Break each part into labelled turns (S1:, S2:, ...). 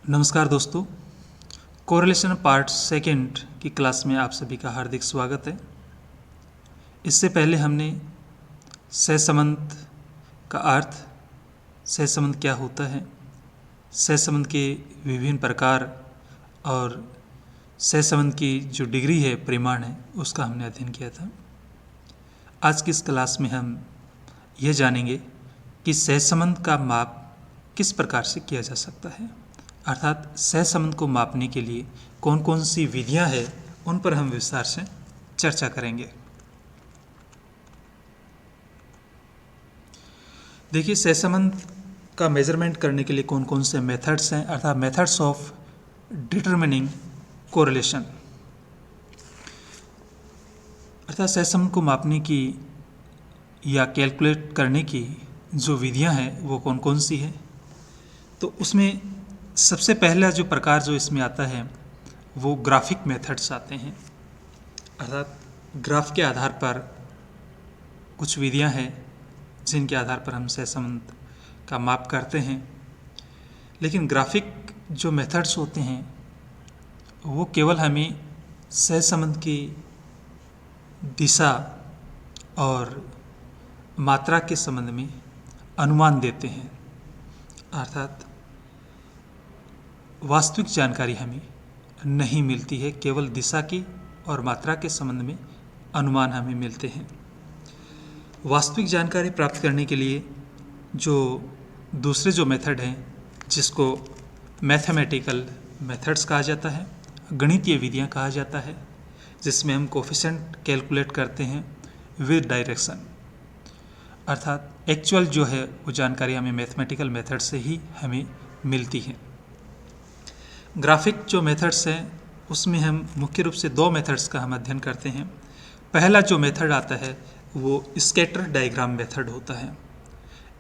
S1: नमस्कार दोस्तों, correlation part second की क्लास में आप सभी का हार्दिक स्वागत है। इससे पहले हमने सहसंबंध का अर्थ, सहसंबंध क्या होता है, सहसंबंध के विभिन्न प्रकार और सहसंबंध की जो डिग्री है, परिमाण है, उसका हमने अध्ययन किया था। आज की इस क्लास में हम यह जानेंगे कि सहसंबंध का माप किस प्रकार से किया जा सकता है, अर्थात सहसंबंध को मापने के लिए कौन कौन सी विधियां हैं, उन पर हम विस्तार से चर्चा करेंगे। देखिए, सहसंबंध का मेजरमेंट करने के लिए कौन कौन से मेथड्स हैं, अर्थात मेथड्स ऑफ डिटरमिनिंग कोरिलेशन, अर्थात सहसंबंध को मापने की या कैलकुलेट करने की जो विधियां हैं वो कौन कौन सी है। तो उसमें सबसे पहला जो प्रकार जो इसमें आता है वो ग्राफिक मेथड्स आते हैं, अर्थात ग्राफ के आधार पर कुछ विधियां हैं जिनके आधार पर हम सहसंबंध का माप करते हैं। लेकिन ग्राफिक जो मेथड्स होते हैं वो केवल हमें सहसंबंध की दिशा और मात्रा के संबंध में अनुमान देते हैं, अर्थात वास्तविक जानकारी हमें नहीं मिलती है, केवल दिशा की और मात्रा के संबंध में अनुमान हमें मिलते हैं। वास्तविक जानकारी प्राप्त करने के लिए जो दूसरे जो मेथड हैं, जिसको मैथमेटिकल मेथड्स कहा जाता है, गणितीय विधियां कहा जाता है, जिसमें हम कोफिशिएंट कैलकुलेट करते हैं विद डायरेक्शन, अर्थात एक्चुअल जो है वो जानकारी हमें मैथमेटिकल मेथड से ही हमें मिलती है। ग्राफिक जो मेथड्स हैं उसमें हम मुख्य रूप से दो मेथड्स का हम अध्ययन करते हैं। पहला जो मेथड आता है वो स्कैटर डायग्राम मेथड होता है।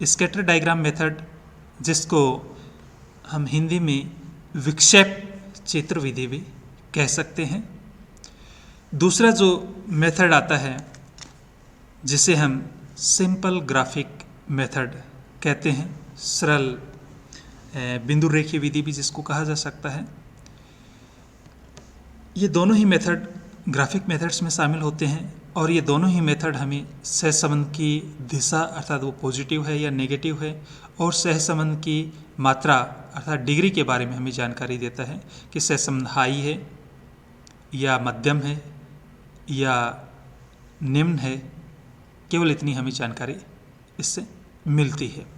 S1: स्कैटर डायग्राम मेथड, जिसको हम हिंदी में विक्षेप चित्र विधि भी कह सकते हैं। दूसरा जो मेथड आता है जिसे हम सिंपल ग्राफिक मेथड कहते हैं, सरल बिंदु रेखीय विधि भी जिसको कहा जा सकता है। ये दोनों ही मेथड ग्राफिक मेथड्स में शामिल होते हैं और ये दोनों ही मेथड हमें सहसंबंध की दिशा, अर्थात वो पॉजिटिव है या नेगेटिव है, और सहसंबंध की मात्रा अर्थात डिग्री के बारे में हमें जानकारी देता है कि सहसंबंध हाई है या मध्यम है या निम्न है। केवल इतनी हमें जानकारी इससे मिलती है।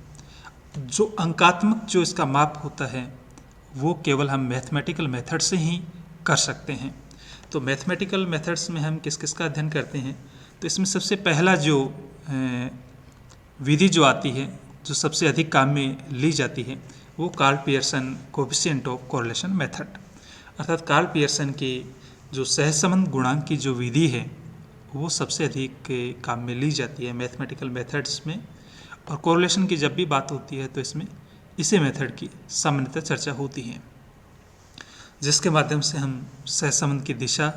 S1: जो अंकात्मक जो इसका माप होता है वो केवल हम मैथमेटिकल मेथड से ही कर सकते हैं। तो मैथमेटिकल मेथड्स में हम किस किस का अध्ययन करते हैं, तो इसमें सबसे पहला जो विधि जो आती है, जो सबसे अधिक काम में ली जाती है, वो Karl Pearson coefficient of correlation method, अर्थात कार्ल पियर्सन की जो सहसंबंध गुणांक की जो विधि है वो सबसे अधिक काम में ली जाती है मैथमेटिकल मेथड्स में। और कोरिलेशन की जब भी बात होती है तो इसमें इसी मेथड की सामान्यतः चर्चा होती है, जिसके माध्यम से हम सहसंबंध की दिशा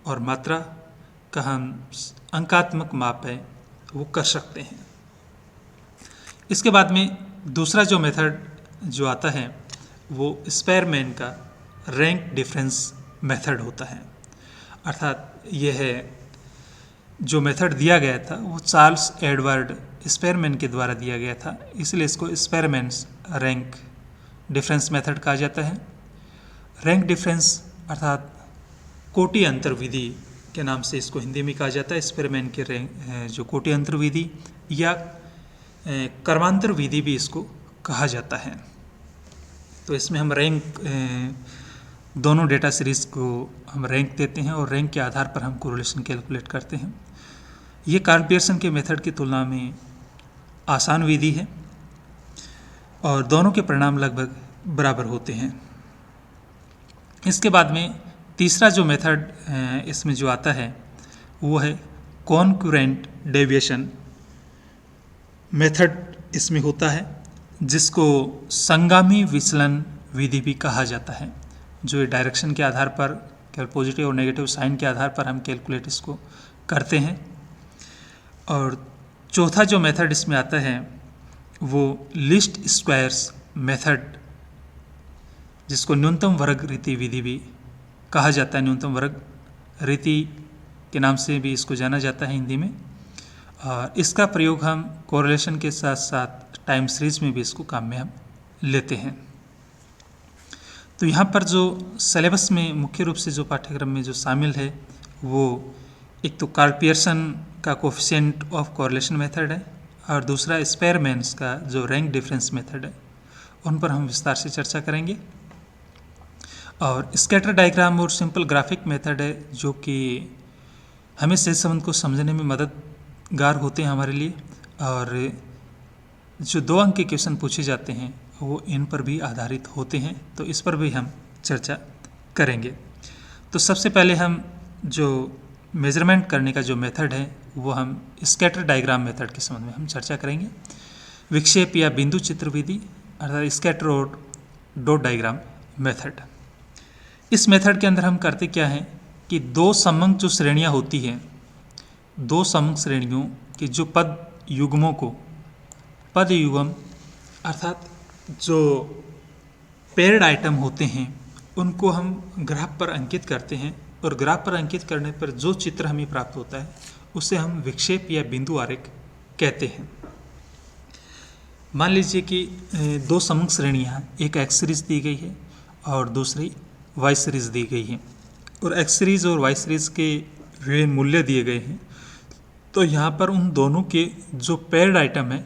S1: और मात्रा का हम अंकात्मक माप है वो कर सकते हैं। इसके बाद में दूसरा जो मेथड जो आता है वो स्पेयरमैन का रैंक डिफरेंस मेथड होता है, अर्थात यह है जो मेथड दिया गया था वो चार्ल्स एडवर्ड स्पेयरमैन के द्वारा दिया गया था, इसलिए इसको स्पेयरमैन्स रैंक डिफरेंस मेथड कहा जाता है। रैंक डिफरेंस अर्थात कोटि अंतर विधि के नाम से इसको हिंदी में कहा जाता है। स्पेयरमैन के रैंक जो कोटि अंतर विधि या कर्मांतर विधि भी इसको कहा जाता है। तो इसमें हम रैंक दोनों डेटा सीरीज को हम रैंक देते हैं और रैंक के आधार पर हम कोरिलेशन कैलकुलेट करते हैं। ये कार्ल पियर्सन के मेथड की तुलना में आसान विधि है और दोनों के परिणाम लगभग बराबर होते हैं। इसके बाद में तीसरा जो मेथड इसमें जो आता है वो है कॉन्करेंट डेविएशन मेथड इसमें होता है, जिसको संगामी विचलन विधि भी कहा जाता है। जो डायरेक्शन के आधार पर, केवल पॉजिटिव और नेगेटिव साइन के आधार पर हम कैलकुलेट इसको करते हैं। और चौथा जो मेथड इसमें आता है वो लीस्ट स्क्वायर्स मेथड जिसको न्यूनतम वर्ग रीति विधि भी कहा जाता है, न्यूनतम वर्ग रीति के नाम से भी इसको जाना जाता है हिंदी में। और इसका प्रयोग हम कोरिलेशन के साथ साथ टाइम सीरीज में भी इसको काम में हम लेते हैं। तो यहाँ पर जो सिलेबस में मुख्य रूप से जो पाठ्यक्रम में जो शामिल है वो एक तो कार्ल पियर्सन का कोफिशिएंट ऑफ कोरिलेशन मेथड है और दूसरा स्पेयरमैन्स का जो रैंक डिफरेंस मेथड है, उन पर हम विस्तार से चर्चा करेंगे। और स्कैटर डायग्राम और सिंपल ग्राफिक मेथड है जो कि हमें सहज संबंध को समझने में मददगार होते हैं हमारे लिए, और जो 2 अंक के क्वेश्चन पूछे जाते हैं वो इन पर भी आधारित होते हैं, तो इस पर भी हम चर्चा करेंगे। तो सबसे पहले हम जो मेजरमेंट करने का जो मेथड है वो हम स्कैटर डायग्राम मेथड के संबंध में हम चर्चा करेंगे। विक्षेप या बिंदु चित्र विधि अर्थात स्कैटर और डॉट डायग्राम मेथड। इस मेथड के अंदर हम करते क्या हैं कि 2 समंक जो श्रेणियां होती हैं, 2 समंक श्रेणियों के जो पद युग्मों को, पद युग्म अर्थात जो पेयर्ड आइटम होते हैं उनको हम ग्राफ पर अंकित करते हैं, और ग्राफ पर अंकित करने पर जो चित्र हमें प्राप्त होता है उसे हम विक्षेप या बिंदु आरेख कहते हैं। मान लीजिए कि 2 समंक श्रेणियां, एक एक्स सीरीज दी गई है और दूसरी वाई सीरीज दी गई है, और एक्स सीरीज और वाई सीरीज के वे मूल्य दिए गए हैं। तो यहाँ पर उन दोनों के जो पेयर्ड आइटम है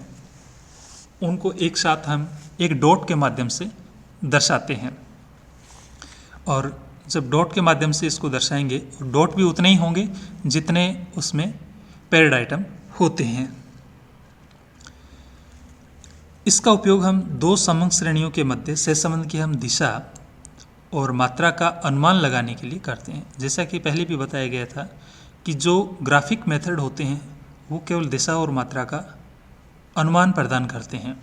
S1: उनको एक साथ हम एक डॉट के माध्यम से दर्शाते हैं, और जब डॉट के माध्यम से इसको दर्शाएंगे, डॉट भी उतने ही होंगे जितने उसमें पेयर्ड आइटम होते हैं। इसका उपयोग हम 2 समंक श्रेणियों के मध्य सहसंबंध की हम दिशा और मात्रा का अनुमान लगाने के लिए करते हैं। जैसा कि पहले भी बताया गया था कि जो ग्राफिक मेथड होते हैं वो केवल दिशा और मात्रा का अनुमान प्रदान करते हैं।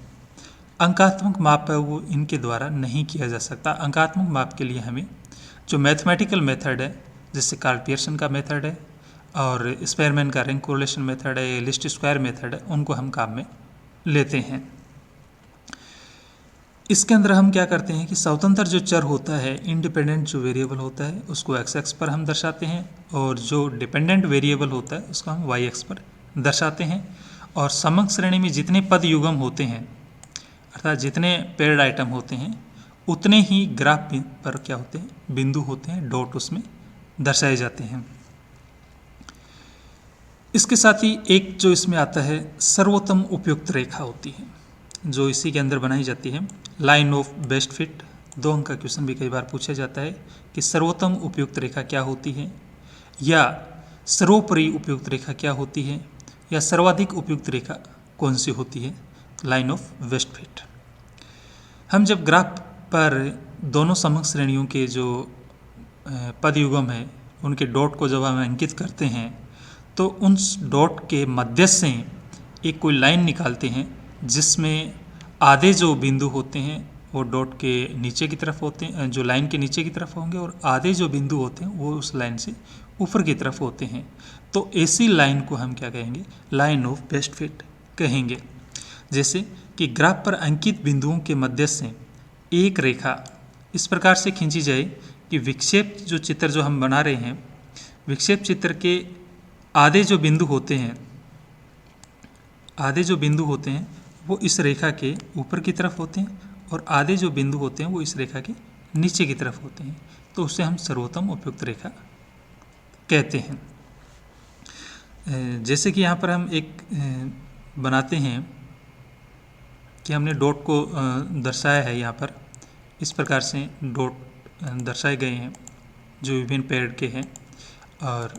S1: अंकात्मक माप है वो इनके द्वारा नहीं किया जा सकता। अंकात्मक माप के लिए हमें जो मैथमेटिकल मेथड है, जैसे कार्ल पियर्सन का मेथड है और स्पेयरमैन का रैंक कोरिलेशन मेथड है, लीस्ट स्क्वायर मेथड है, उनको हम काम में लेते हैं। इसके अंदर हम क्या करते हैं कि स्वतंत्र जो चर होता है, इंडिपेंडेंट जो वेरिएबल होता है उसको एक्स एक्स पर हम दर्शाते हैं, और जो डिपेंडेंट वेरिएबल होता है उसको हम वाई एक्स पर दर्शाते हैं। और समंक श्रेणी में जितने पद युग्म होते हैं अर्थात जितने पेयर्ड आइटम होते हैं उतने ही ग्राफ पर क्या होते हैं, बिंदु होते हैं, डॉट उसमें दर्शाए जाते हैं। इसके साथ ही एक जो इसमें आता है सर्वोत्तम उपयुक्त रेखा होती है जो इसी के अंदर बनाई जाती है, लाइन ऑफ बेस्ट फिट। 2 अंक का क्वेश्चन भी कई बार पूछा जाता है कि सर्वोत्तम उपयुक्त रेखा क्या होती है, या सर्वोपरि उपयुक्त रेखा क्या होती है, या सर्वाधिक उपयुक्त रेखा कौन सी होती है, लाइन ऑफ बेस्ट फिट। हम जब ग्राफ पर दोनों समंक श्रेणियों के जो पद युग्म है उनके डॉट को जब हम अंकित करते हैं तो उन डॉट के मध्य से एक कोई लाइन निकालते हैं जिसमें आधे जो बिंदु होते हैं वो डॉट के नीचे की तरफ होते हैं, जो लाइन के नीचे की तरफ होंगे, और आधे जो बिंदु होते हैं वो उस लाइन से ऊपर की तरफ होते हैं। तो ऐसी लाइन को हम क्या कहेंगे, लाइन ऑफ बेस्ट फिट कहेंगे। जैसे कि ग्राफ पर अंकित बिंदुओं के मध्य से एक रेखा इस प्रकार से खींची जाए कि विक्षेप जो चित्र जो हम बना रहे हैं, विक्षेप चित्र के आधे जो बिंदु होते हैं, आधे जो बिंदु होते हैं वो इस रेखा के ऊपर की तरफ होते हैं, और आधे जो बिंदु होते हैं वो इस रेखा के नीचे की तरफ होते हैं। तो उसे हम सर्वोत्तम उपयुक्त रेखा कहते हैं। जैसे कि यहाँ पर हम एक बनाते हैं कि हमने डॉट को दर्शाया है, यहाँ पर इस प्रकार से डॉट दर्शाए गए हैं जो विभिन्न पेयर्ड के हैं, और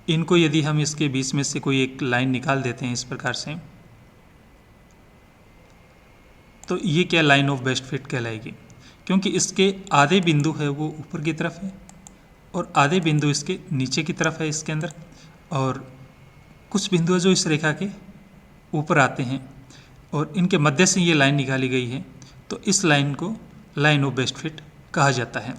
S1: इनको यदि हम इसके बीच में से कोई एक लाइन निकाल देते हैं इस प्रकार से, तो ये क्या लाइन ऑफ बेस्ट फिट कहलाएगी, क्योंकि इसके आधे बिंदु है वो ऊपर की तरफ है और आधे बिंदु इसके नीचे की तरफ है इसके अंदर, और कुछ बिंदु जो इस रेखा के ऊपर आते हैं और इनके मध्य से ये लाइन निकाली गई है, तो इस लाइन को लाइन ऑफ बेस्ट फिट कहा जाता है।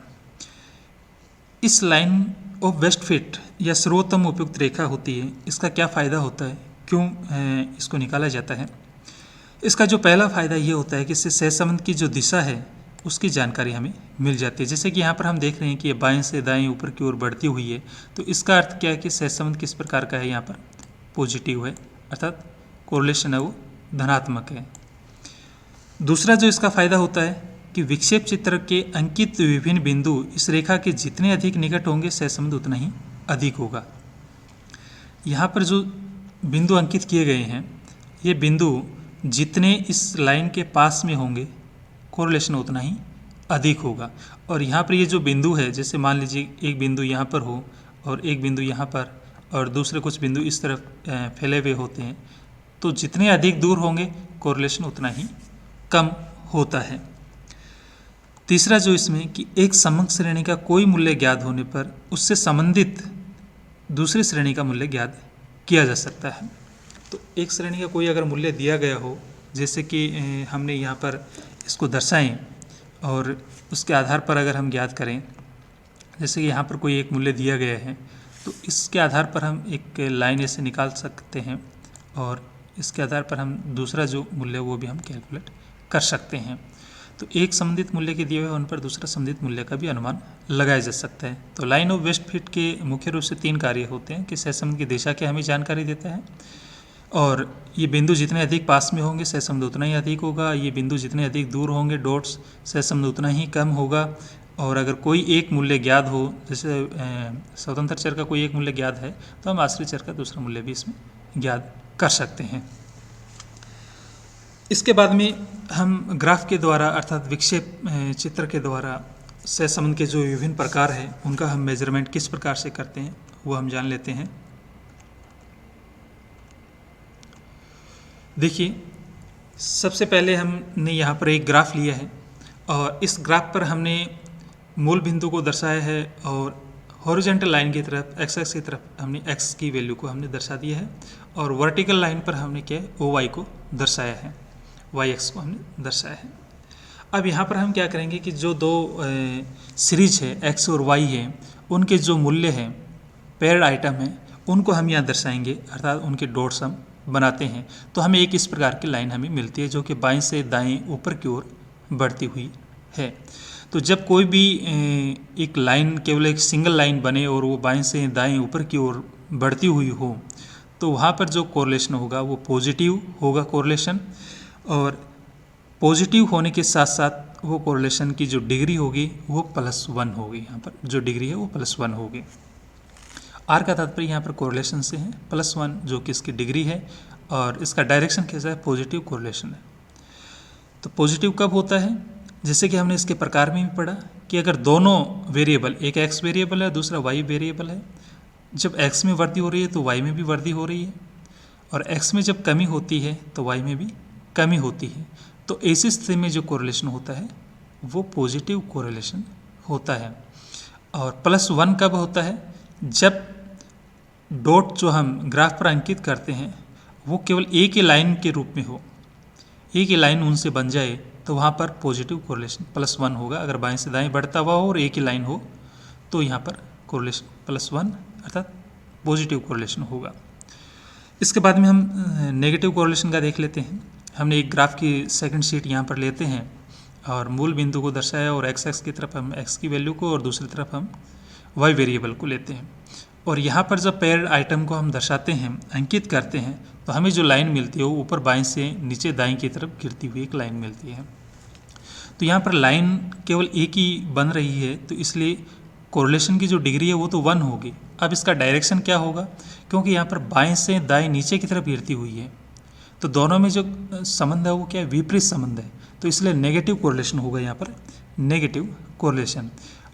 S1: इस लाइन ऑफ बेस्ट फिट या सर्वोत्तम उपयुक्त रेखा होती है, इसका क्या फ़ायदा होता है, क्यों इसको निकाला जाता है। इसका जो पहला फ़ायदा ये होता है कि इससे सहसंबंध की जो दिशा है उसकी जानकारी हमें मिल जाती है। जैसे कि यहाँ पर हम देख रहे हैं कि ये बाएं से दाएं ऊपर की ओर बढ़ती हुई है, तो इसका अर्थ क्या है कि सहसंबंध किस प्रकार का है, यहाँ पर पॉजिटिव है, अर्थात कोरिलेशन है वो धनात्मक है। दूसरा जो इसका फायदा होता है कि विक्षेप चित्र के अंकित विभिन्न बिंदु इस रेखा के जितने अधिक निकट होंगे सहसंबंध उतना ही अधिक होगा। यहाँ पर जो बिंदु अंकित किए गए हैं, ये बिंदु जितने इस लाइन के पास में होंगे कोरिलेशन उतना ही अधिक होगा। और यहाँ पर ये जो बिंदु है, जैसे मान लीजिए एक बिंदु यहाँ पर हो और एक बिंदु यहाँ पर और दूसरे कुछ बिंदु इस तरफ फैले हुए होते हैं, तो जितने अधिक दूर होंगे कोरिलेशन उतना ही कम होता है। तीसरा जो इसमें कि एक समंक श्रेणी का कोई मूल्य ज्ञात होने पर उससे संबंधित दूसरी श्रेणी का मूल्य ज्ञात किया जा सकता है। तो एक श्रेणी का कोई अगर मूल्य दिया गया हो, जैसे कि हमने यहाँ पर इसको दर्शाएं और उसके आधार पर अगर हम ज्ञात करें, जैसे कि यहाँ पर कोई एक मूल्य दिया गया है, तो इसके आधार पर हम एक लाइन ऐसे निकाल सकते हैं और इसके आधार पर हम दूसरा जो मूल्य वो भी हम कैलकुलेट कर सकते हैं। तो एक संबंधित मूल्य के दिए हुए उन पर दूसरा संबंधित मूल्य का भी अनुमान लगाया जा सकता है। तो लाइन ऑफ वेस्ट फिट के मुख्य रूप से 3 कार्य होते हैं कि सहसंबंध की दिशा की हमें जानकारी देता है, और ये बिंदु जितने अधिक पास में होंगे सहसंबंध उतना ही अधिक होगा, ये बिंदु जितने अधिक दूर होंगे डॉट्स सहसंबंध उतना ही कम होगा। और अगर कोई एक मूल्य ज्ञात हो, जैसे स्वतंत्र चर का कोई एक मूल्य ज्ञात है, तो हम आश्रित चर का दूसरा मूल्य भी इसमें ज्ञात कर सकते हैं। इसके बाद में हम ग्राफ के द्वारा अर्थात विक्षेप चित्र के द्वारा सहसंबंध के जो विभिन्न प्रकार हैं उनका हम मेजरमेंट किस प्रकार से करते हैं वो हम जान लेते हैं। देखिए, सबसे पहले हमने यहाँ पर एक ग्राफ लिया है और इस ग्राफ पर हमने मूल बिंदु को दर्शाया है और हॉरिजॉन्टल लाइन की तरफ एक्स एक्स की तरफ हमने एक्स की वैल्यू को हमने दर्शा दिया है, और वर्टिकल लाइन पर हमने क्या ओ वाई को दर्शाया है, वाई एक्स को हमने दर्शाया है। अब यहाँ पर हम क्या करेंगे कि जो दो सीरीज है एक्स और वाई है, उनके जो मूल्य हैं पेयर्ड आइटम हैं उनको हम यहाँ दर्शाएंगे, अर्थात उनके डॉट्स हम बनाते हैं। तो हमें एक इस प्रकार की लाइन हमें मिलती है जो कि बाएं से दाएं ऊपर की ओर बढ़ती हुई है। तो जब कोई भी एक लाइन केवल एक सिंगल लाइन बने और वो बाएं से दाएं ऊपर की ओर बढ़ती हुई हो, तो वहाँ पर जो कोरिलेशन होगा वो पॉजिटिव होगा कोरिलेशन, और पॉजिटिव होने के साथ साथ वो कोरिलेशन की जो डिग्री होगी वो +1 होगी। यहाँ पर जो डिग्री है वो +1 होगी। आर का तात्पर्य यहाँ पर कोरिलेशन से है, +1 जो कि इसकी डिग्री है, और इसका डायरेक्शन कैसा है, पॉजिटिव कोरिलेशन है। तो पॉजिटिव कब होता है, जैसे कि हमने इसके प्रकार में भी पढ़ा कि अगर दोनों वेरिएबल, एक एक्स वेरिएबल है दूसरा वाई वेरिएबल है, जब एक्स में वृद्धि हो रही है तो वाई में भी वृद्धि हो रही है, और एक्स में जब कमी होती है तो वाई में भी कमी होती है। तो ऐसी स्थिति में जो कोरिलेशन होता है वो पॉजिटिव कोरिलेशन होता है। और +1 कब होता है, जब डॉट जो हम ग्राफ पर अंकित करते हैं वो केवल एक ही लाइन के रूप में हो, एक ही लाइन उनसे बन जाए, तो वहाँ पर पॉजिटिव कोरिलेशन +1 होगा। अगर बाएं से दाएं बढ़ता हुआ हो और एक ही लाइन हो तो यहाँ पर कोरिलेशन +1 अर्थात पॉजिटिव कोरिलेशन होगा। इसके बाद में हम नेगेटिव कोरिलेशन का देख लेते हैं। हमने एक ग्राफ की सेकंड शीट यहाँ पर लेते हैं और मूल बिंदु को दर्शाया, और एक्स एक्स की तरफ हम एक्स की वैल्यू को और दूसरी तरफ हम वाई वेरिएबल को लेते हैं, और यहाँ पर जब पेयर्ड आइटम को हम दर्शाते हैं, अंकित करते हैं, तो हमें जो लाइन मिलती है वो ऊपर बाएं से नीचे दाएं की तरफ गिरती हुई एक लाइन मिलती है। तो यहाँ पर लाइन केवल एक ही बन रही है, तो इसलिए कोरिलेशन की जो डिग्री है वो तो 1 होगी। अब इसका डायरेक्शन क्या होगा, क्योंकि यहाँ पर बाएं से दाएं नीचे की तरफ गिरती हुई है, तो दोनों में जो संबंध है वो क्या है, विपरीत संबंध है, तो इसलिए नेगेटिव कोरिलेशन होगा यहाँ पर, नेगेटिव कोरिलेशन।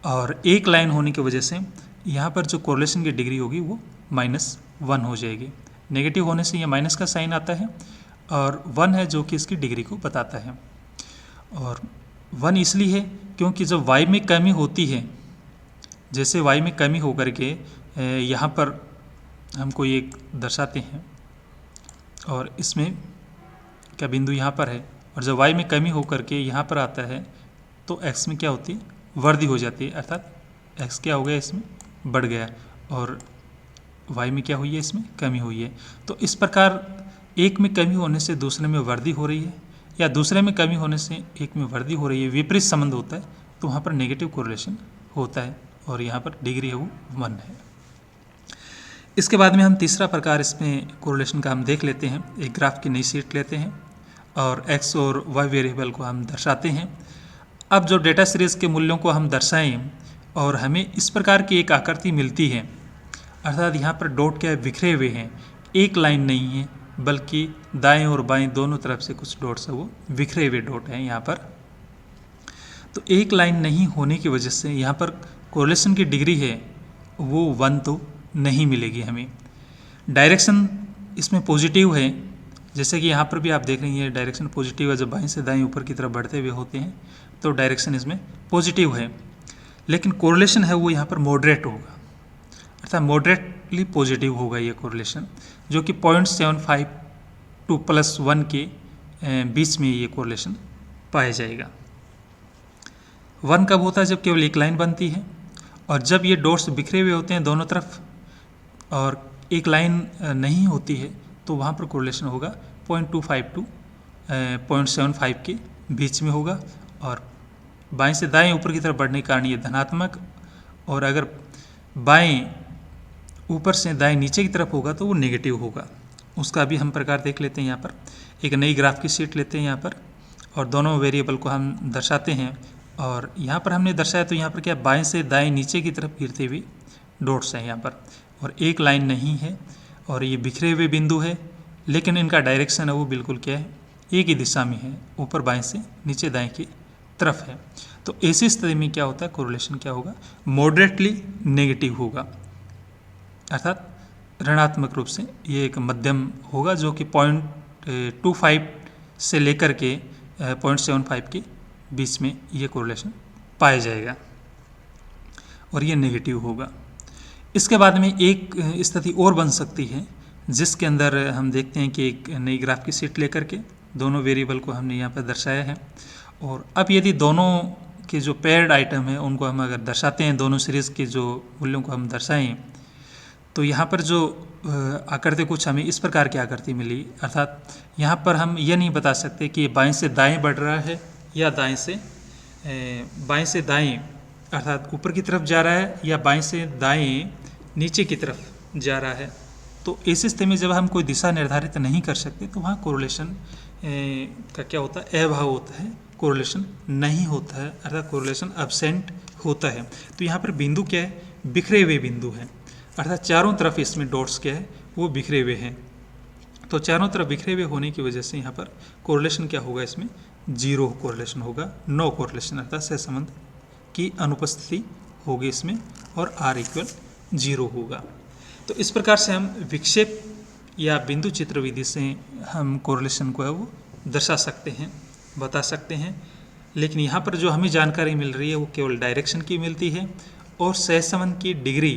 S1: और एक लाइन होने की वजह से यहाँ पर जो कोरिलेशन की डिग्री होगी वो -1 हो जाएगी। नेगेटिव होने से ये माइनस का साइन आता है, और 1 है जो कि इसकी डिग्री को बताता है। और 1 इसलिए है क्योंकि जब y में कमी होती है, जैसे y में कमी होकर के यहाँ पर हम कोई एक दर्शाते हैं, और इसमें क्या बिंदु यहाँ पर है, और जब y में कमी होकर के यहाँ पर आता है तो x में क्या होती है, वृद्धि हो जाती है, अर्थात x क्या हो गया, इसमें बढ़ गया, और y में क्या हुई है, इसमें कमी हुई है। तो इस प्रकार एक में कमी होने से दूसरे में वृद्धि हो रही है, या दूसरे में कमी होने से एक में वृद्धि हो रही है, विपरीत संबंध होता है, तो वहाँ पर नेगेटिव कोरिलेशन होता है और यहाँ पर डिग्री है वो 1 है। इसके बाद में हम तीसरा प्रकार इसमें कोरिलेशन का हम देख लेते हैं। एक ग्राफ की नई शीट लेते हैं और x और y वेरिएबल को हम दर्शाते हैं। अब जो डेटा सीरीज़ के मूल्यों को हम दर्शाएं और हमें इस प्रकार की एक आकृति मिलती है, अर्थात यहाँ पर डॉट क्या है, बिखरे हुए हैं, एक लाइन नहीं है, बल्कि दाएं और बाएं दोनों तरफ से कुछ डॉट्स है वो बिखरे हुए डॉट हैं यहाँ पर। तो एक लाइन नहीं होने की वजह से यहाँ पर कोरिलेशन की डिग्री है वो 1 तो नहीं मिलेगी हमें। डायरेक्शन इसमें पॉजिटिव है, जैसे कि यहाँ पर भी आप देख रही हैं डायरेक्शन पॉजिटिव है। जब बाएं से दाएं ऊपर की तरफ बढ़ते हुए होते हैं तो डायरेक्शन इसमें पॉजिटिव है, लेकिन कोरिलेशन है वो यहाँ पर मॉडरेट होगा, अर्थात मॉडरेटली पॉजिटिव होगा ये कोरिलेशन, जो कि 0.75 to +1 के बीच में ये कोरिलेशन पाया जाएगा। 1 कब होता है? जब केवल एक लाइन बनती है, और जब ये डॉट्स बिखरे हुए होते हैं दोनों तरफ और एक लाइन नहीं होती है तो वहाँ पर कोरिलेशन होगा 0.25 to 0.75 के बीच में होगा, और बाएं से दाएं ऊपर की तरफ बढ़ने के कारण ये धनात्मक, और अगर बाएं ऊपर से दाएं नीचे की तरफ होगा तो वो नेगेटिव होगा। उसका भी हम प्रकार देख लेते हैं। यहाँ पर एक नई ग्राफ की शीट लेते हैं यहाँ पर, और दोनों वेरिएबल को हम दर्शाते हैं। और यहाँ पर हमने दर्शाया तो यहाँ पर क्या, बाएं से दाएं नीचे की तरफ गिरते हुए डॉट्स हैं यहाँ पर, और एक लाइन नहीं है, और ये बिखरे हुए बिंदु है, लेकिन इनका डायरेक्शन है वो बिल्कुल क्या है, एक ही दिशा में है, ऊपर बाएं से नीचे दाएं की तरफ है। तो ऐसी स्थिति में क्या होता है, कोरिलेशन क्या होगा, मॉडरेटली नेगेटिव होगा, अर्थात ऋणात्मक रूप से ये एक मध्यम होगा, जो कि 0.25 से लेकर के 0.75 के बीच में ये कोरिलेशन पाया जाएगा, और ये नेगेटिव होगा। इसके बाद में एक स्थिति और बन सकती है, जिसके अंदर हम देखते हैं कि एक नई ग्राफ की शीट लेकर के दोनों वेरिएबल को हमने यहाँ पर दर्शाया है, और अब यदि दोनों के जो पेयर्ड आइटम है उनको हम अगर दर्शाते हैं, दोनों सीरीज़ के जो मूल्यों को हम दर्शाएं, तो यहाँ पर जो आकृति कुछ हमें इस प्रकार की आकृति मिली, अर्थात यहाँ पर हम ये नहीं बता सकते कि ये बाएं से दाएं बढ़ रहा है या बाएं से दाएं अर्थात ऊपर की तरफ जा रहा है या बाएं से दाएं नीचे की तरफ जा रहा है। तो ऐसी स्थिति में जब हम कोई दिशा निर्धारित नहीं कर सकते तो वहाँ कोरिलेशन का क्या होता है, अभाव होता है, कोरिलेशन नहीं होता है, अर्थात कोरिलेशन एब्सेंट होता है। तो यहाँ पर बिंदु क्या है, बिखरे हुए बिंदु है, अर्थात चारों तरफ इसमें डॉट्स क्या है वो बिखरे हुए हैं। तो चारों तरफ बिखरे हुए होने की वजह से यहाँ पर कोरिलेशन क्या होगा, इसमें 0 कोरिलेशन होगा, नो कोरिलेशन, अर्थात सहसंबंध की अनुपस्थिति होगी इसमें, और R = 0 होगा। तो इस प्रकार से हम विक्षेप या बिंदु चित्र विधि से हम कोरिलेशन को है वो दर्शा सकते हैं, बता सकते हैं। लेकिन यहाँ पर जो हमें जानकारी मिल रही है वो केवल डायरेक्शन की मिलती है और सहसंबंध की डिग्री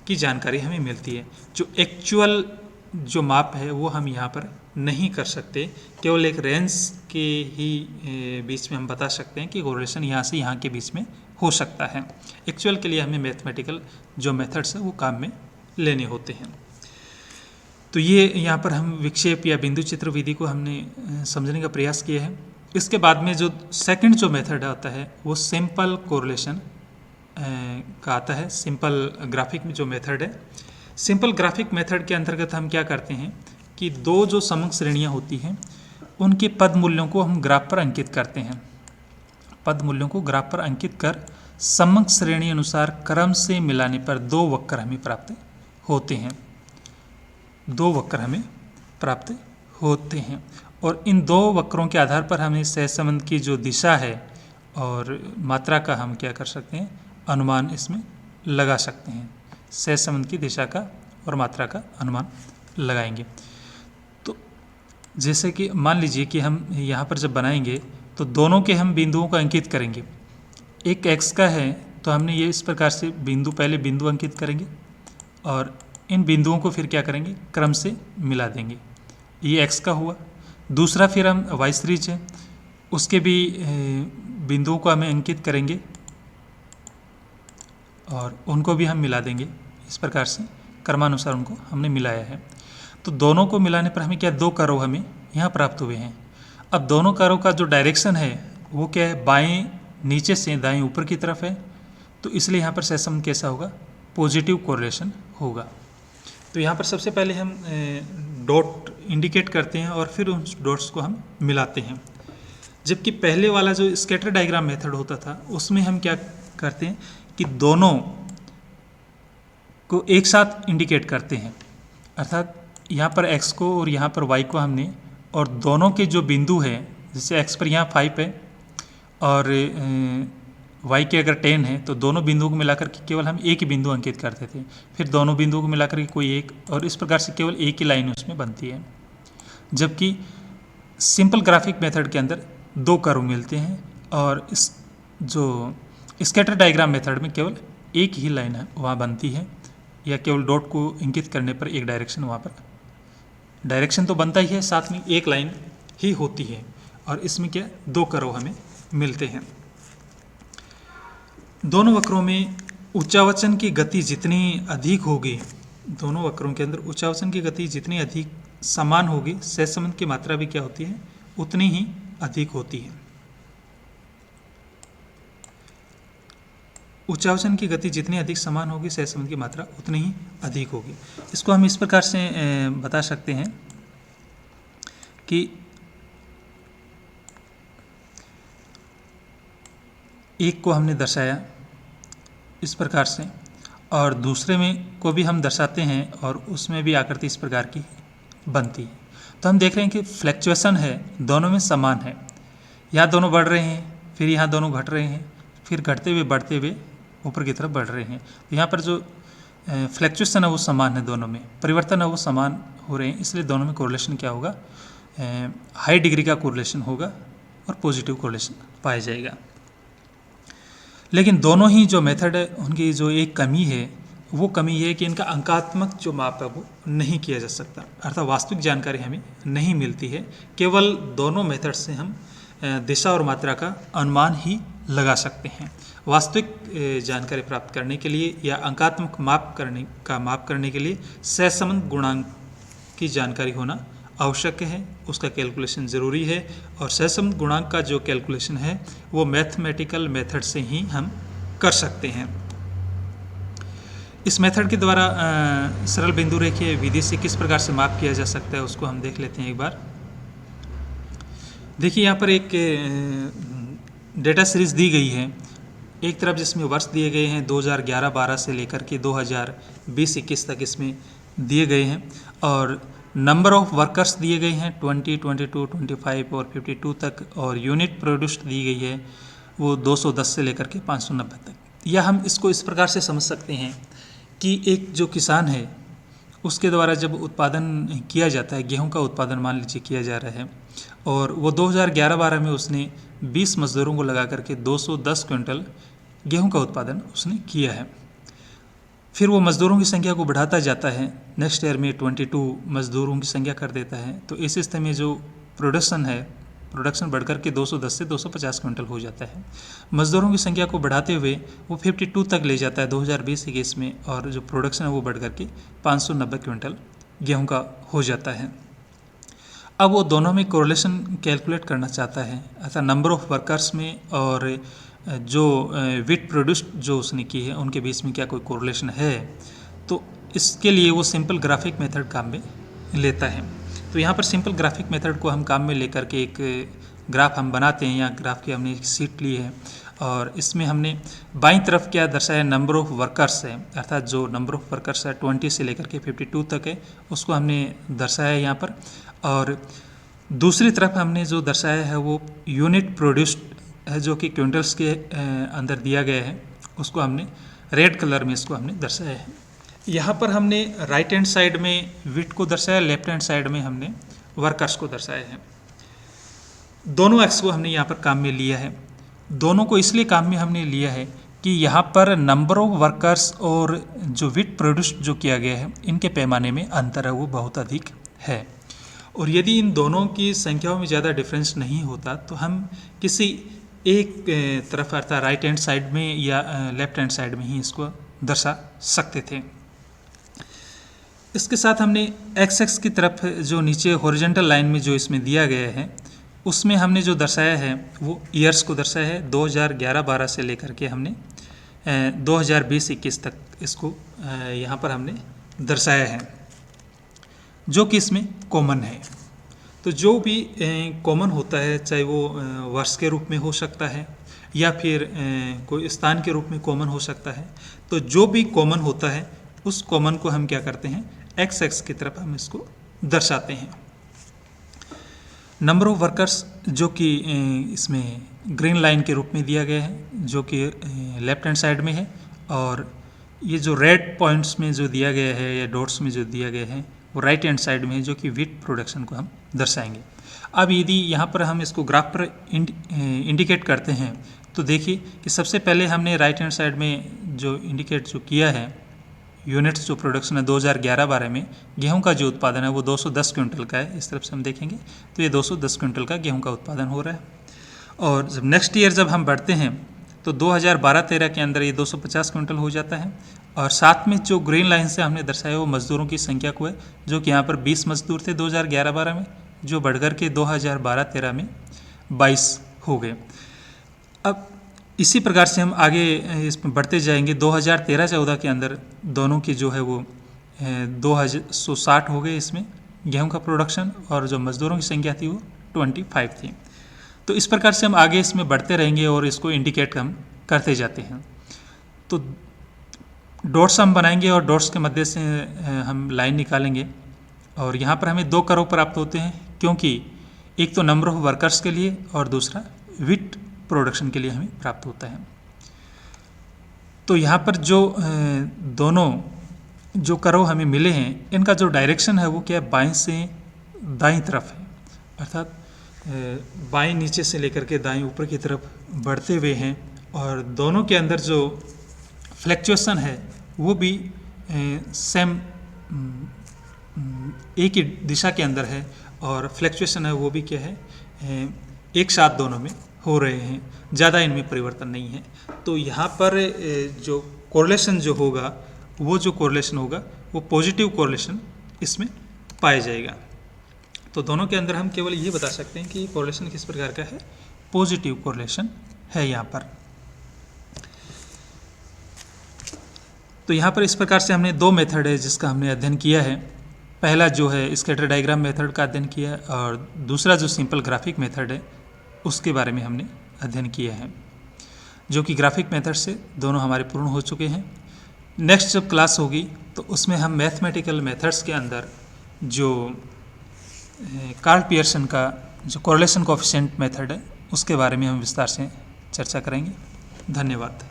S1: की जानकारी हमें मिलती है। जो एक्चुअल जो माप है वो हम यहाँ पर नहीं कर सकते, केवल एक रेंज के ही बीच में हम बता सकते हैं कि कोरिलेशन यहाँ से यहाँ के बीच में हो सकता है। एक्चुअल के लिए हमें मैथमेटिकल जो मेथड्स हैं वो काम में लेने होते हैं। तो ये यहाँ पर हम विक्षेप या बिंदु चित्र विधि को हमने समझने का प्रयास किया है। इसके बाद में जो सेकंड जो मेथड आता है वो सिंपल कोरिलेशन का आता है। सिंपल ग्राफिक में जो मेथड है, सिंपल ग्राफिक मेथड के अंतर्गत हम क्या करते हैं कि दो जो समंक श्रेणियाँ होती हैं उनके पद मूल्यों को हम ग्राफ पर अंकित करते हैं। पद मूल्यों को ग्राफ पर अंकित कर समंक श्रेणी अनुसार क्रम से मिलाने पर दो वक्र हमें प्राप्त होते हैं। दो वक्र हमें प्राप्त होते हैं और इन दो वक्रों के आधार पर हमें सहसंबंध की जो दिशा है और मात्रा का हम क्या कर सकते हैं, अनुमान इसमें लगा सकते हैं। सहसंबंध की दिशा का और मात्रा का अनुमान लगाएंगे। तो जैसे कि मान लीजिए कि हम यहाँ पर जब बनाएंगे तो दोनों के हम बिंदुओं को अंकित करेंगे। एक x का है तो हमने ये इस प्रकार से पहले बिंदु अंकित करेंगे और इन बिंदुओं को फिर क्या करेंगे, क्रम से मिला देंगे। ये x का हुआ। दूसरा फिर हम y सीरीज है उसके भी बिंदुओं को हमें अंकित करेंगे और उनको भी हम मिला देंगे। इस प्रकार से क्रमानुसार उनको हमने मिलाया है। तो दोनों को मिलाने पर हमें क्या, दो कर्व हमें यहाँ प्राप्त हुए हैं। अब दोनों कारों का जो डायरेक्शन है वो क्या है, बाएं नीचे से दाएं ऊपर की तरफ है, तो इसलिए यहाँ पर सहसंबंध कैसा होगा, पॉजिटिव कोरिलेशन होगा। तो यहाँ पर सबसे पहले हम डॉट इंडिकेट करते हैं और फिर उन डॉट्स को हम मिलाते हैं। जबकि पहले वाला जो स्कैटर डायग्राम मेथड होता था उसमें हम क्या करते हैं कि दोनों को एक साथ इंडिकेट करते हैं, अर्थात यहाँ पर x को और यहाँ पर y को हमने, और दोनों के जो बिंदु है, जैसे x पर यहाँ 5 है और y के अगर 10 है, तो दोनों बिंदुओं को मिलाकर के केवल हम एक ही बिंदु अंकित करते थे, फिर दोनों बिंदुओं को मिलाकर के कोई एक, और इस प्रकार से केवल एक ही लाइन उसमें बनती है। जबकि सिंपल ग्राफिक मेथड के अंदर दो कर्व मिलते हैं और इस जो स्कैटर डायग्राम मेथड में केवल एक ही लाइन है वहाँ बनती है, या केवल डॉट को इंगित करने पर एक डायरेक्शन, वहाँ पर डायरेक्शन तो बनता ही है, साथ में एक लाइन ही होती है, और इसमें क्या दो कर्व हमें मिलते हैं। दोनों वक्रों में उच्चावचन की गति जितनी अधिक होगी, दोनों वक्रों के अंदर उच्चावचन की गति जितनी अधिक समान होगी, सहसंबंध की मात्रा भी क्या होती है, उतनी ही अधिक होती है। उच्चावचन की गति जितनी अधिक समान होगी, सहसंबंध की मात्रा उतनी ही अधिक होगी। इसको हम इस प्रकार से बता सकते हैं कि एक को हमने दर्शाया इस प्रकार से, और दूसरे में को भी हम दर्शाते हैं और उसमें भी आकृति इस प्रकार की बनती है। तो हम देख रहे हैं कि फ्लैक्चुएशन है, दोनों में समान है, यहाँ दोनों बढ़ रहे हैं, फिर यहाँ दोनों घट रहे हैं, फिर घटते हुए बढ़ते हुए ऊपर की तरफ बढ़ रहे हैं। तो यहाँ पर जो फ्लैक्चुएशन है वो समान है, दोनों में परिवर्तन है वो समान हो रहे हैं, इसलिए दोनों में कोरिलेशन क्या होगा, हाई डिग्री का कोरिलेशन होगा और पॉजिटिव कोरिलेशन पाया जाएगा। लेकिन दोनों ही जो मेथड है उनकी जो एक कमी है, वो कमी ये है कि इनका अंकात्मक जो माप है वो नहीं किया जा सकता, अर्थात वास्तविक जानकारी हमें नहीं मिलती है। केवल दोनों मेथड से हम दिशा और मात्रा का अनुमान ही लगा सकते हैं। वास्तविक जानकारी प्राप्त करने के लिए या अंकात्मक माप करने के लिए सहसंबंध गुणांक की जानकारी होना आवश्यक है, उसका कैलकुलेशन ज़रूरी है, और सहसंबंध गुणांक का जो कैलकुलेशन है वो मैथमेटिकल मेथड से ही हम कर सकते हैं। इस मेथड के द्वारा सरल बिंदु रेखीय विधि से किस प्रकार से माप किया जा सकता है उसको हम देख लेते हैं एक बार। देखिए यहाँ पर एक डेटा सीरीज दी गई है, एक तरफ जिसमें वर्ष दिए गए हैं 2011-12 से लेकर के 2020-21 तक इसमें दिए गए हैं, और नंबर ऑफ वर्कर्स दिए गए हैं 20, 22, 25 और 52 तक, और यूनिट प्रोड्यूस्ड दी गई है वो 210 से लेकर के 590 तक। या हम इसको इस प्रकार से समझ सकते हैं कि एक जो किसान है उसके द्वारा जब उत्पादन किया जाता है, गेहूं का उत्पादन मान लीजिए किया जा रहा है, और वो 2011-12 में उसने 20 मजदूरों को लगा करके 210 क्विंटल गेहूं का उत्पादन उसने किया है। फिर वो मज़दूरों की संख्या को बढ़ाता जाता है, नेक्स्ट ईयर में 22 मज़दूरों की संख्या कर देता है, तो इस स्थिति में जो प्रोडक्शन बढ़कर के 210 से 250 क्विंटल हो जाता है। मज़दूरों की संख्या को बढ़ाते हुए वो 52 तक ले जाता है 2020-21 में, और जो प्रोडक्शन है वो बढ़ करके 590 क्विंटल गेहूं का हो जाता है। अब वो दोनों में कोरिलेशन कैलकुलेट करना चाहता है, अर्थात नंबर ऑफ वर्कर्स में और जो विट प्रोड्यूस्ड जो उसने की है उनके बीच में क्या कोई कोरिलेशन है, तो इसके लिए वो सिंपल ग्राफिक मेथड काम में लेता है। तो यहाँ पर सिंपल ग्राफिक मेथड को हम काम में लेकर के एक ग्राफ हम बनाते हैं। यहाँ ग्राफ की हमने एक शीट ली है और इसमें हमने बाईं तरफ क्या दर्शाया, नंबर ऑफ वर्कर्स है, अर्थात जो नंबर ऑफ वर्कर्स है 20 से लेकर के 52 तक है उसको हमने दर्शाया यहाँ पर, और दूसरी तरफ हमने जो दर्शाया है वो यूनिट प्रोड्यूस्ड है जो कि क्विंटल्स के अंदर दिया गया है, उसको हमने रेड कलर में इसको हमने दर्शाया है। यहाँ पर हमने राइट हैंड साइड में विट को दर्शाया, लेफ्ट हैंड साइड में हमने वर्कर्स को दर्शाया है। दोनों एक्स को हमने यहाँ पर काम में लिया है। दोनों को इसलिए काम में हमने लिया है कि यहाँ पर नंबर ऑफ वर्कर्स और जो विट प्रोड्यूस्ड जो किया गया है इनके पैमाने में अंतर है वो बहुत अधिक है, और यदि इन दोनों की संख्याओं में ज़्यादा डिफरेंस नहीं होता तो हम किसी एक तरफ अर्थात राइट हैंड साइड में या लेफ्ट हैंड साइड में ही इसको दर्शा सकते थे। इसके साथ हमने एक्स एक्स की तरफ जो नीचे हॉरिजॉन्टल लाइन में जो इसमें दिया गया है उसमें हमने जो दर्शाया है वो ईयर्स को दर्शाया है 2011-12 से लेकर के हमने 2020-21 तक इसको यहाँ पर हमने दर्शाया है, जो कि इसमें कॉमन है। तो जो भी कॉमन होता है, चाहे वो वर्ष के रूप में हो सकता है या फिर कोई स्थान के रूप में कॉमन हो सकता है, तो जो भी कॉमन होता है उस कॉमन को हम क्या करते हैं, एक्स एक्स की तरफ हम इसको दर्शाते हैं। नंबर ऑफ वर्कर्स जो कि इसमें ग्रीन लाइन के रूप में दिया गया है, जो कि लेफ्ट हैंड साइड में है, और ये जो रेड पॉइंट्स में जो दिया गया है या डॉट्स में जो दिया गया है वो राइट हैंड साइड में है, जो कि वीट प्रोडक्शन को हम दर्शाएंगे। अब यदि यहाँ पर हम इसको ग्राफ पर इंडिकेट करते हैं तो देखिए कि सबसे पहले हमने राइट हैंड साइड में जो इंडिकेट जो किया है यूनिट्स जो प्रोडक्शन है 2011-12 में गेहूं का जो उत्पादन है वो 210 क्विंटल का है। इस तरफ से हम देखेंगे तो ये 210 क्विंटल का गेहूं का उत्पादन हो रहा है। और जब नेक्स्ट ईयर जब हम बढ़ते हैं तो 2012-13 के अंदर ये 250 क्विंटल हो जाता है। और साथ में जो ग्रीन लाइन से हमने दर्शाया वो मज़दूरों की संख्या को है, जो कि यहाँ पर 20 मजदूर थे 2011-12 में, जो बढ़कर के 2012-13 में 22 हो गए। अब इसी प्रकार से हम आगे इसमें बढ़ते जाएंगे। 2013-14 के अंदर दोनों की जो है वो 260 हो गए इसमें गेहूं का प्रोडक्शन, और जो मज़दूरों की संख्या थी वो 25 थी। तो इस प्रकार से हम आगे इसमें बढ़ते रहेंगे और इसको इंडिकेट हम करते जाते हैं। तो डॉट्स हम बनाएंगे और डॉट्स के मध्य से हम लाइन निकालेंगे, और यहाँ पर हमें 2 कर्व प्राप्त होते हैं, क्योंकि एक तो नंबर ऑफ वर्कर्स के लिए और दूसरा व्हीट प्रोडक्शन के लिए हमें प्राप्त होता है। तो यहाँ पर जो दोनों जो कर्व हमें मिले हैं इनका जो डायरेक्शन है वो क्या है, बाएं से दाईं तरफ है, अर्थात बाएं नीचे से लेकर के दाएं ऊपर की तरफ बढ़ते हुए हैं, और दोनों के अंदर जो फ्लैक्चुएशन है वो भी सेम एक ही दिशा के अंदर है, और फ्लैक्चुएशन है वो भी क्या है, एक साथ दोनों में हो रहे हैं, ज़्यादा इनमें परिवर्तन नहीं है। तो यहाँ पर जो कोरिलेशन जो होगा वो पॉजिटिव कोरिलेशन इसमें पाया जाएगा। तो दोनों के अंदर हम केवल ये बता सकते हैं कि कोरिलेशन किस प्रकार का है, पॉजिटिव कोरिलेशन है यहाँ पर। तो यहाँ पर इस प्रकार से हमने 2 मेथड है जिसका हमने अध्ययन किया है। पहला जो है स्कैटर डायग्राम मेथड का अध्ययन किया है, और दूसरा जो सिंपल ग्राफिक मेथड है उसके बारे में हमने अध्ययन किया है, जो कि ग्राफिक मेथड से दोनों हमारे पूर्ण हो चुके हैं। नेक्स्ट जब क्लास होगी तो उसमें हम मैथमेटिकल मेथड्स के अंदर जो कार्ल पियर्सन का जो कोरिलेशन कोएफिशिएंट मेथड है उसके बारे में हम विस्तार से चर्चा करेंगे। धन्यवाद।